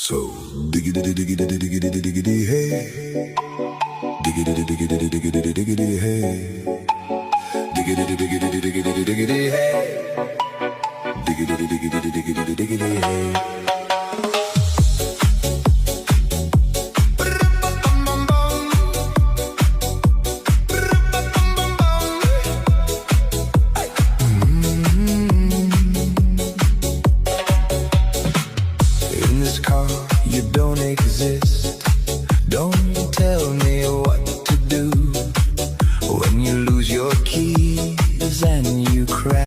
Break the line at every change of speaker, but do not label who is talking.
So diggity diggity diggity diggity hey, diggity diggity diggity diggity hey, diggity diggity diggity diggity hey, diggity diggity diggity diggity hey. In this car, you don't exist.